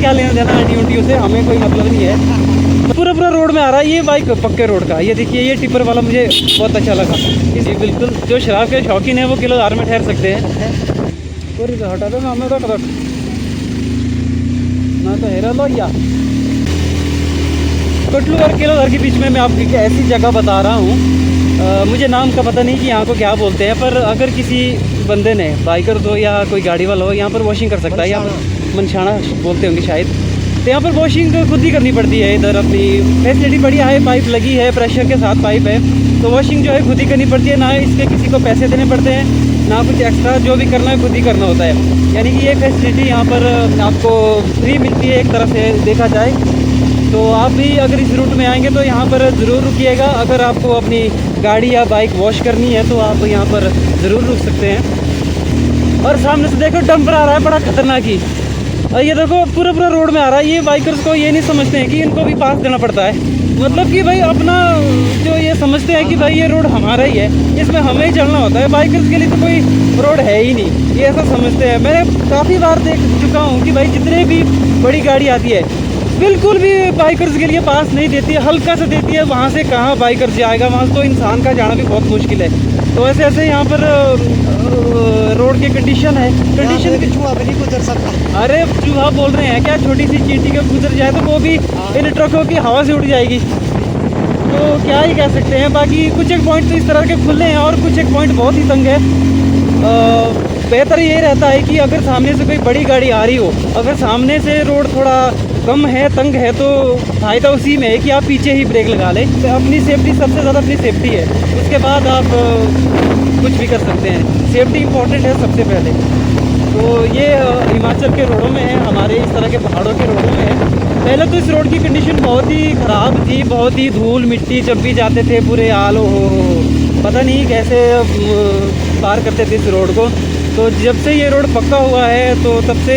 क्या लेना देना आंटी उंटियों से, हमें कोई मतलब नहीं है। पूरा पूरा रोड में आ रहा है ये बाइक, पक्के रोड का। ये देखिए ये टिपर वाला मुझे बहुत अच्छा लगा। जी बिल्कुल, जो शराब के शौकीन है वो किलोधार में ठहर सकते हैं। पूरी हटा दो ना, रख रख ना तो हेरा लो या कटलू और किलोधार के बीच में मैं आपको एक ऐसी जगह बता रहा हूँ, मुझे नाम का पता नहीं कि यहाँ को क्या बोलते हैं, पर अगर किसी बंदे ने, बाइकर हो या कोई गाड़ी वाला हो, यहाँ पर वॉशिंग कर सकता है। यहाँ पर मनशाना बोलते होंगे शायद। तो यहाँ पर वॉशिंग खुद ही करनी पड़ती है। इधर अपनी फैसिलिटी बढ़िया है, पाइप लगी है, प्रेशर के साथ पाइप है, तो वॉशिंग जो है खुद ही करनी पड़ती है। ना इसके किसी को पैसे देने पड़ते हैं, ना कुछ एक्स्ट्रा, जो भी करना है खुद ही करना होता है। यानी कि ये फैसिलिटी यहाँ पर आपको फ्री मिलती है एक तरह से देखा जाए। तो आप भी अगर इस रूट में आएंगे तो यहाँ पर ज़रूर रुकिएगा। अगर आपको अपनी गाड़ी या बाइक वॉश करनी है तो आप यहाँ पर ज़रूर रुक सकते हैं। और सामने से देखो डंपर आ रहा है, बड़ा खतरनाक ही। और ये देखो पूरा पूरा रोड में आ रहा है। ये बाइकर्स को ये नहीं समझते हैं कि इनको भी पास देना पड़ता है। मतलब कि भाई अपना जो ये समझते हैं कि भाई ये रोड हमारा ही है, इसमें हमें ही चलना होता है, बाइकर्स के लिए तो कोई रोड है ही नहीं, ये ऐसा समझते हैं। मैं काफ़ी बार देख चुका हूँ कि भाई जितने भी बड़ी गाड़ी आती है बिल्कुल भी बाइकर्स के लिए पास नहीं देती है, हल्का सा देती है। वहाँ से कहाँ बाइकर जाएगा, वहाँ से तो इंसान का जाना भी बहुत मुश्किल है। तो ऐसे ऐसे यहाँ पर रोड की कंडीशन है, कंडीशन चूहा भी नहीं गुजर सकता। अरे चूहा बोल रहे हैं क्या, छोटी सी चींटी के गुजर जाए तो वो भी इन ट्रकों की हवा से उड़ जाएगी। तो क्या ही कह सकते हैं। बाकी कुछ एक पॉइंट तो इस तरह के खुले हैं और कुछ एक पॉइंट बहुत ही तंग है। बेहतर ये रहता है कि अगर सामने से कोई बड़ी गाड़ी आ रही हो, अगर सामने से रोड थोड़ा कम है, तंग है, तो फ़ायदा उसी में है कि आप पीछे ही ब्रेक लगा लें। तो अपनी सेफ्टी सबसे ज़्यादा अपनी सेफ्टी है, उसके बाद आप कुछ भी कर सकते हैं। सेफ्टी इम्पोर्टेंट है सबसे पहले। तो ये हिमाचल के रोडों में है, हमारे इस तरह के पहाड़ों के रोडों में है। पहले तो इस रोड की कंडीशन बहुत ही ख़राब थी, बहुत ही धूल मिट्टी, जब भी जाते थे बुरे हाल हो, पता नहीं कैसे पार करते थे इस रोड को। तो जब से ये रोड पक्का हुआ है तो तब से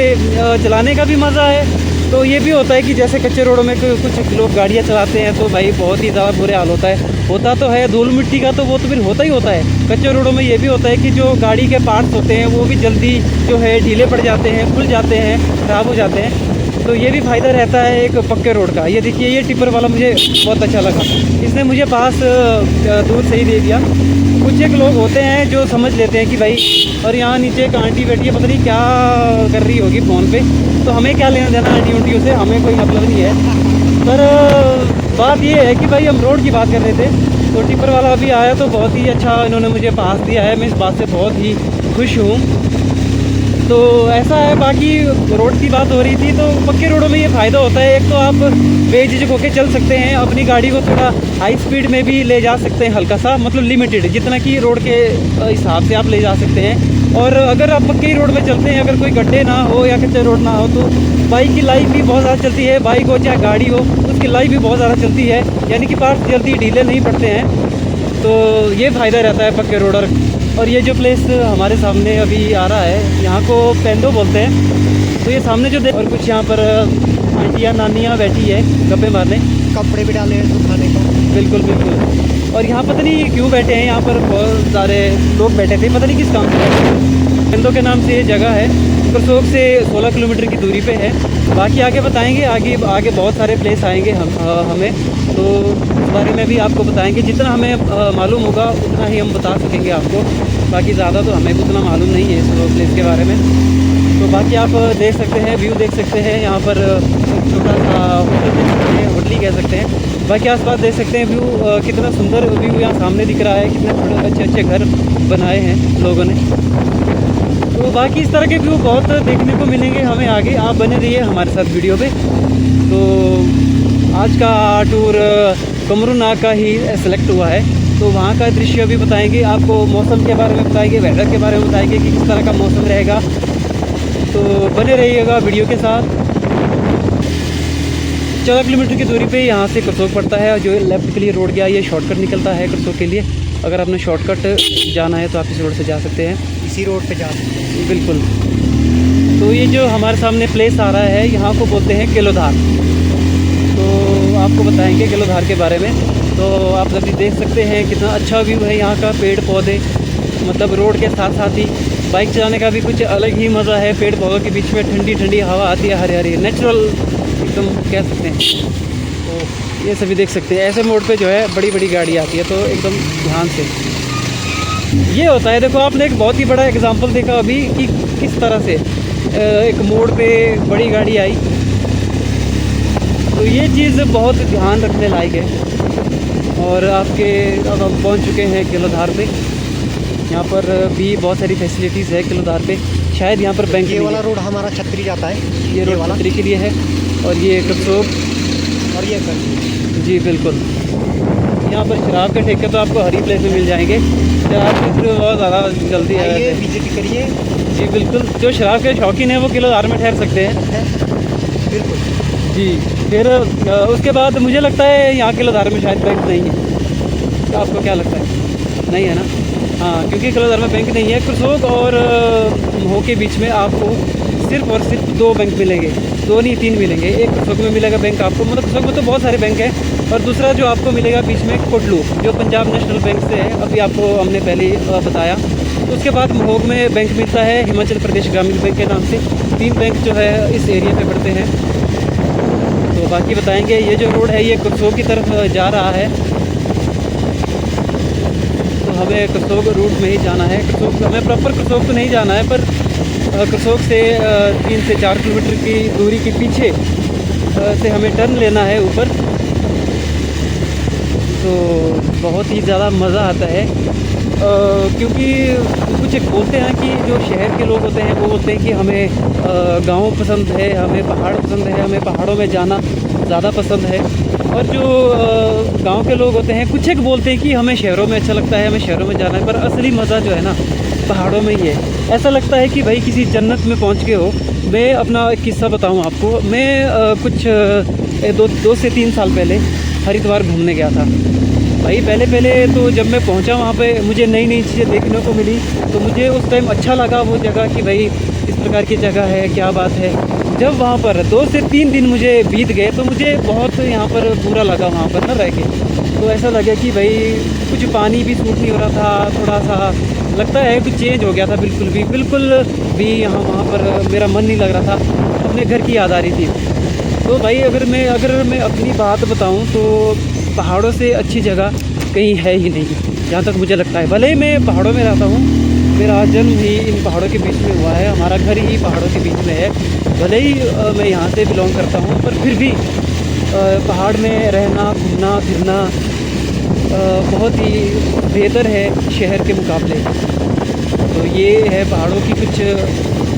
चलाने का भी मज़ा है। तो ये भी होता है कि जैसे कच्चे रोडों में कुछ लोग गाड़ियाँ चलाते हैं तो भाई बहुत ही ज़्यादा बुरे हाल होता है। होता तो है धूल मिट्टी का, तो वो तो फिर होता ही होता है। कच्चे रोडों में ये भी होता है कि जो गाड़ी के पार्ट्स होते हैं वो भी जल्दी जो है ढीले पड़ जाते हैं, खुल जाते हैं, ख़राब हो जाते हैं। तो ये भी फ़ायदा रहता है एक पक्के रोड का। ये देखिए ये टिपर वाला मुझे बहुत अच्छा लगा, इसने मुझे पास दूर से ही दे दिया। कुछ एक लोग होते हैं जो समझ लेते हैं कि भाई, और यहाँ नीचे एक आंटी बैठी है, पता नहीं क्या कर रही होगी फ़ोन पे, तो हमें क्या लेना देना आंटी उंटियों से, हमें कोई मतलब नहीं है। पर बात ये है कि भाई हम रोड की बात कर रहे थे, तो टिपर वाला अभी आया तो बहुत ही अच्छा इन्होंने मुझे पास दिया है। मैं इस बात से बहुत ही खुश हूँ। तो ऐसा है। बाकी रोड की बात हो रही थी, तो पक्के रोडों में ये फ़ायदा होता है, एक तो आप बेझिझक होकर चल सकते हैं, अपनी गाड़ी को थोड़ा हाई स्पीड में भी ले जा सकते हैं, हल्का सा, मतलब लिमिटेड, जितना कि रोड के हिसाब से आप ले जा सकते हैं। और अगर आप पक्के रोड में चलते हैं, अगर कोई गड्ढे ना हो या कच्चे रोड ना हो, तो बाइक की लाइफ भी बहुत ज़्यादा चलती है। बाइक हो चाहे गाड़ी हो, उसकी लाइफ भी बहुत ज़्यादा चलती है, यानी कि पार्ट्स जल्दी ढीले नहीं पड़ते हैं। तो ये फ़ायदा रहता है पक्के रोड। और ये जो प्लेस हमारे सामने अभी आ रहा है, यहाँ को पेंदो बोलते हैं। तो ये सामने जो और कुछ यहाँ पर आंटियाँ नानियाँ बैठी है गप्पे मारने, कपड़े भी डाले हैं सुखाने को। बिल्कुल बिल्कुल। और यहाँ पता नहीं क्यों बैठे हैं, यहाँ पर बहुत सारे लोग बैठे थे, पता नहीं किस काम से बैठे हैं। पेंदो के नाम से ये जगह है, करसोग से 16 किलोमीटर की दूरी पे है। बाकी आगे बताएंगे, आगे बहुत सारे प्लेस आएंगे हमें, तो इस बारे में भी आपको बताएंगे। जितना हमें मालूम होगा उतना ही हम बता सकेंगे आपको। बाकी ज़्यादा तो हमें उतना मालूम नहीं है इस प्लेस के बारे में। तो बाकी आप देख सकते हैं, व्यू देख सकते हैं, यहाँ पर छोटा सा होटल देख सकते हैं, होटल ही कह सकते हैं। बाकी आसपास देख सकते हैं व्यू, कितना सुंदर व्यू यहाँ सामने दिख रहा है, कितने थोड़े अच्छे अच्छे घर बनाए हैं लोगों ने। तो बाकी इस तरह के व्यू बहुत देखने को मिलेंगे हमें आगे। आप बने रहिए हमारे साथ वीडियो पे। तो आज का टूर कमरूनाग का ही सेलेक्ट हुआ है, तो वहाँ का दृश्य भी बताएंगे आपको, मौसम के बारे में बताएंगे, वेदर के बारे में बताएंगे कि किस तरह का मौसम रहेगा। तो बने रहिएगा वीडियो के साथ। 14 किलोमीटर की दूरी पे यहाँ से करसोग पड़ता है, जो लेफ़्ट के लिए रोड गया ये शॉर्टकट निकलता है करसोग के लिए। अगर आपने शॉर्टकट जाना है तो आप इस रोड से जा सकते हैं, इसी रोड पे जा सकते हैं। बिल्कुल। तो ये जो हमारे सामने प्लेस आ रहा है, यहाँ को बोलते हैं किलोधार। तो आपको बताएंगे किलोधार के बारे में। तो आप अभी देख सकते हैं कितना अच्छा व्यू है यहाँ का, पेड़ पौधे, मतलब रोड के साथ साथ ही बाइक चलाने का भी कुछ अलग ही मज़ा है। पेड़ पौधों के बीच में ठंडी ठंडी हवा आती है, हरी हरी नेचुरल एकदम कह सकते हैं। तो ये सभी देख सकते हैं। ऐसे मोड़ पे जो है बड़ी बड़ी गाड़ी आती है, तो एकदम ध्यान से ये होता है। देखो आपने एक बहुत ही बड़ा एग्जांपल देखा अभी कि किस तरह से एक मोड़ पे बड़ी गाड़ी आई, तो ये चीज़ बहुत ध्यान रखने लायक है। और अब हम पहुंच चुके हैं किलोधार पे। यहाँ पर भी बहुत सारी फैसिलिटीज़ है किलोधार पे। शायद यहाँ पर बैंक ये वाला रोड हमारा छतरी जाता है, ये रोड वाला छतरी के लिए है। और ये कसोग, और ये जी बिल्कुल। यहाँ पर शराब के ठेके तो आपको हर ही प्लेस में मिल जाएंगे। शराब की तरफ बहुत ज़्यादा जल्दी है, ये विजिट करिए। जी बिल्कुल। जो शराब के शौकीन है वो किलोधार में ठहर सकते हैं। बिल्कुल जी। फिर उसके बाद मुझे लगता है यहाँ किलोधार में शायद बैंक नहीं है। तो आपको क्या लगता है? नहीं है ना? हाँ, क्योंकि किलोधार में बैंक नहीं है। करसोग और महो के बीच में आपको सिर्फ और सिर्फ 2 बैंक मिलेंगे, 2 नहीं 3 मिलेंगे। एक करसोग में मिलेगा बैंक आपको, मतलब करसोग में तो बहुत सारे बैंक हैं। और दूसरा जो आपको मिलेगा बीच में कोटलू, जो पंजाब नेशनल बैंक से है, अभी आपको हमने पहले बताया। तो उसके बाद महोग में बैंक मिलता है हिमाचल प्रदेश ग्रामीण बैंक के नाम से। 3 बैंक जो है इस एरिया पे पड़ते हैं। तो बाकी बताएंगे। ये जो रोड है ये करसोग की तरफ जा रहा है, तो हमें करसोग रूट में ही जाना है। करसोग हमें प्रॉपर करसोग तो नहीं जाना है, पर करसोग से 3 से 4 किलोमीटर की दूरी के पीछे से हमें टर्न लेना है ऊपर। तो बहुत ही ज़्यादा मज़ा आता है, क्योंकि कुछ एक बोलते हैं कि जो शहर के लोग होते हैं वो बोलते हैं कि हमें गांव पसंद है, हमें पहाड़ पसंद है, हमें पहाड़ों में जाना ज़्यादा पसंद है। और जो गांव के लोग होते हैं कुछ एक बोलते हैं कि हमें शहरों में अच्छा लगता है, हमें शहरों में जाना है। पर असली मज़ा जो है ना पहाड़ों में ही है। ऐसा लगता है कि भाई किसी जन्नत में पहुंच गए हो। मैं अपना एक किस्सा बताऊं आपको। मैं कुछ 2 से 3 साल पहले हरिद्वार घूमने गया था। भाई पहले तो जब मैं पहुंचा वहाँ पे मुझे नई नई चीज़ें देखने को मिली, तो मुझे उस टाइम अच्छा लगा वो जगह कि भाई इस प्रकार की जगह है, क्या बात है। जब वहाँ पर 2 से 3 दिन मुझे बीत गए तो मुझे बहुत यहाँ पर बुरा लगा वहाँ पर ना रह के। तो ऐसा लगा कि भाई कुछ पानी भी सूट नहीं हो रहा था, थोड़ा सा लगता है कुछ चेंज हो गया था। बिल्कुल भी यहाँ वहाँ पर मेरा मन नहीं लग रहा था, अपने घर की याद आ रही थी। तो भाई अगर मैं अपनी बात बताऊं तो पहाड़ों से अच्छी जगह कहीं है ही नहीं, जहाँ तक मुझे लगता है। भले ही मैं पहाड़ों में रहता हूँ, मेरा जन्म ही इन पहाड़ों के बीच में हुआ है, हमारा घर ही पहाड़ों के बीच में है। भले ही मैं यहाँ से बिलोंग करता हूँ, पर फिर भी पहाड़ में रहना, घूमना फिरना बहुत ही बेहतर है शहर के मुकाबले। तो ये है पहाड़ों की कुछ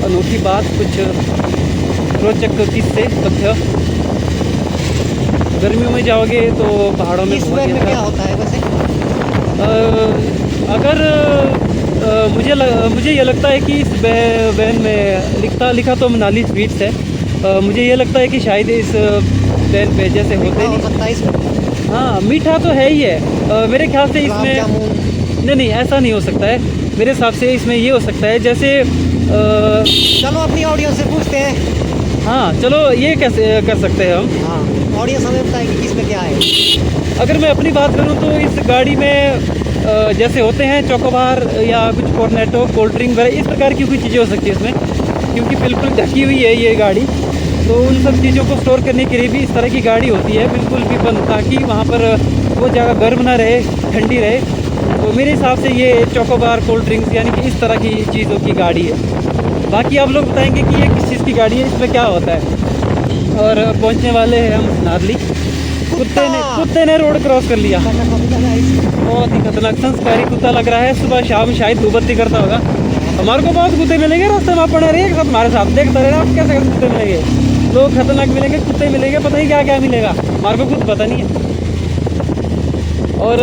अनोखी बात, कुछ रोचक किस्से तथ्य। गर्मियों में जाओगे तो पहाड़ों में इस बहुत वैन ही में क्या अच्छा। होता है वैसे? अगर मुझे ये लगता है कि इस वैन में लिखा तो मनाली स्वीट्स है। मुझे ये लगता है कि शायद इस वैन पे जैसे होते हो नहीं। सकता है इसमें? हाँ, मीठा तो है ही है। मेरे ख्याल से गुलाब इसमें जामुन? नहीं ऐसा नहीं हो सकता है। मेरे हिसाब से इसमें ये हो सकता है जैसे चलो अपनी ऑडियंस से पूछते हैं। हाँ चलो, ये कैसे कर सकते हैं हम। हाँ, ऑडियंस हमें बताएगी कि इसमें क्या है। अगर मैं अपनी बात करूं तो इस गाड़ी में जैसे होते हैं चोकोबार या कुछ कॉर्नेटो, कोल्ड ड्रिंक वगैरह, इस प्रकार की कोई चीज़ें हो सकती है इसमें, क्योंकि बिल्कुल ढकी हुई है ये गाड़ी। तो उन सब चीज़ों को स्टोर करने के लिए भी इस तरह की गाड़ी होती है, बिल्कुल भी बंद, ताकि वहाँ पर वो जगह गर्म ना रहे, ठंडी रहे। तो मेरे हिसाब से ये चोकोबार, कोल्ड ड्रिंक्स यानी कि इस तरह की चीज़ों की गाड़ी है। बाकी आप लोग बताएंगे कि ये किस चीज़ की गाड़ी है, इसमें क्या होता है। और पहुंचने वाले हैं हम नारली। कुत्ते ने रोड क्रॉस कर लिया। बहुत ही खतरनाक संस्कारी कुत्ता लग रहा है। सुबह शाम शायद धूपबत्ती करता होगा। हमारे को बहुत कुत्ते मिलेंगे रास्ते में, आप पड़े रहिए एक साथ हमारे साथ, देखते रहे आप कैसे कैसे कुत्ते मिलेंगे। लोग खतरनाक मिलेंगे, कुत्ते मिलेंगे, पता नहीं क्या क्या मिलेगा, हमारे को कुछ पता नहीं है। और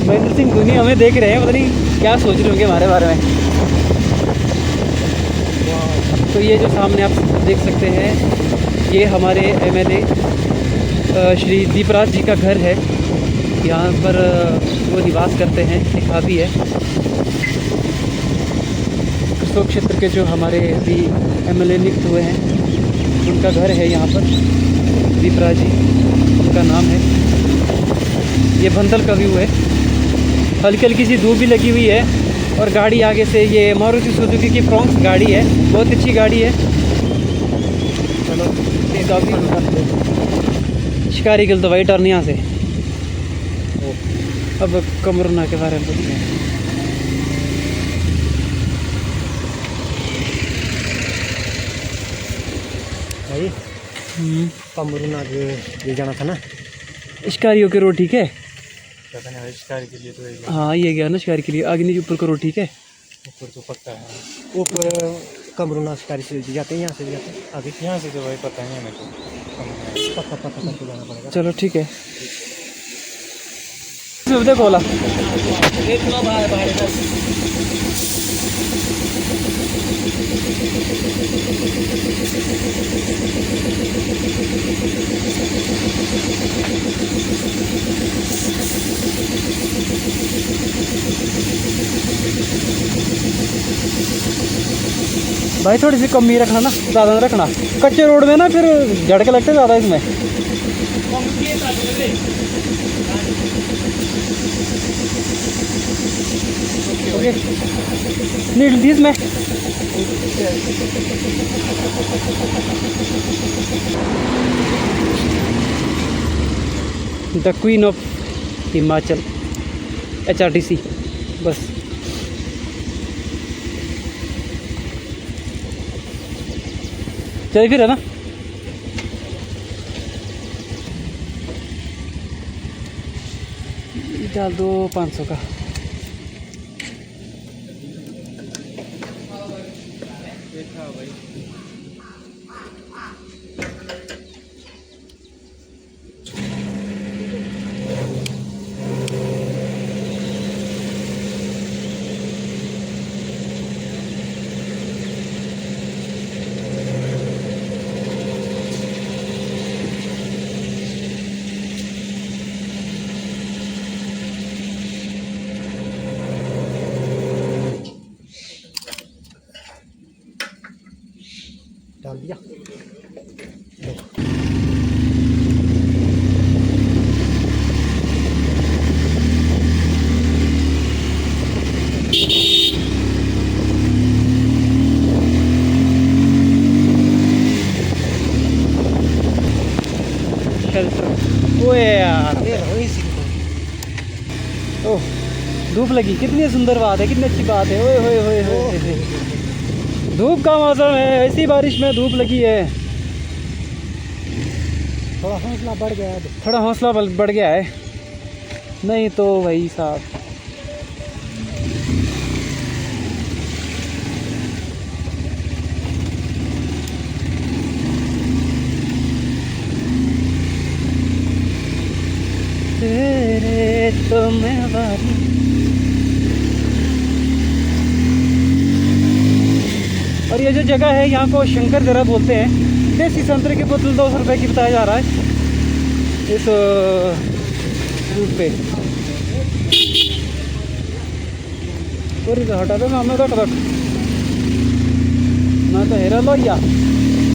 महेंद्र सिंह धोनी हमें देख रहे हैं, पता नहीं क्या सोच रहे होंगे हमारे बारे में। तो ये जो सामने आप देख सकते हैं, ये हमारे एमएलए श्री दीपराज जी का घर है। यहाँ पर वो निवास करते हैं, लिखा भी है। करसोग क्षेत्र के जो हमारे अभी एमएलए नियुक्त हुए हैं, उनका घर है यहाँ पर। दीपराज जी उनका नाम है। ये भंदल का व्यू है। हल्की हल्की सी धूप भी लगी हुई है। और गाड़ी आगे से ये मारुति सुजुकी की फ्रॉन्क्स गाड़ी है, बहुत अच्छी गाड़ी है। चलो शिकारी गल दवाई टर्न यहाँ से। अब कमरुना के बारे में पूछते हैं। भाई कमरुना ये जाना था ना, शिकारियों के रोड ठीक है। पता नहीं भाई शिकारी के लिए तो हाँ ये गया ना शिकारी के लिए, आगे नीचे ऊपर का रोड ठीक है। ऊपर तो पक्का है, ऊपर कमरुना शिकारी से जाते हैं, यहाँ से जाते हैं आगे, यहाँ से तो भाई पता नहीं है मेरे को, पक्का पक्का करके जाना पड़ेगा। चलो ठीक है। देखो ओला भाई थोड़ी सी कमी रखना ना, ज़्यादा नहीं रखना। कच्चे रोड में ना फिर झटके लगते ज़्यादा इसमें। ओके नीडल थी इसमें। The queen of Himachal HRTC बस। चलिए फिर है ना। डाल दो 500 का। डाल दिया। ओए यार इसी को ओह धूप लगी, कितनी सुंदर बात है, कितनी अच्छी बात है। ओए होए होए होए, धूप का मौसम है, ऐसी बारिश में धूप लगी है। थोड़ा हौसला बढ़ गया है, थोड़ा हौसला बढ़ गया है, नहीं तो भाई साहब। तेरे तो मैं वारी। और ये जो जगह है यहाँ को शंकर जरा बोलते हैं। देसी संतरे की बोतल 200 रुपये की बताया जा रहा है इस रूट पे। पूरी हटा दो मैं तो हेरा लो या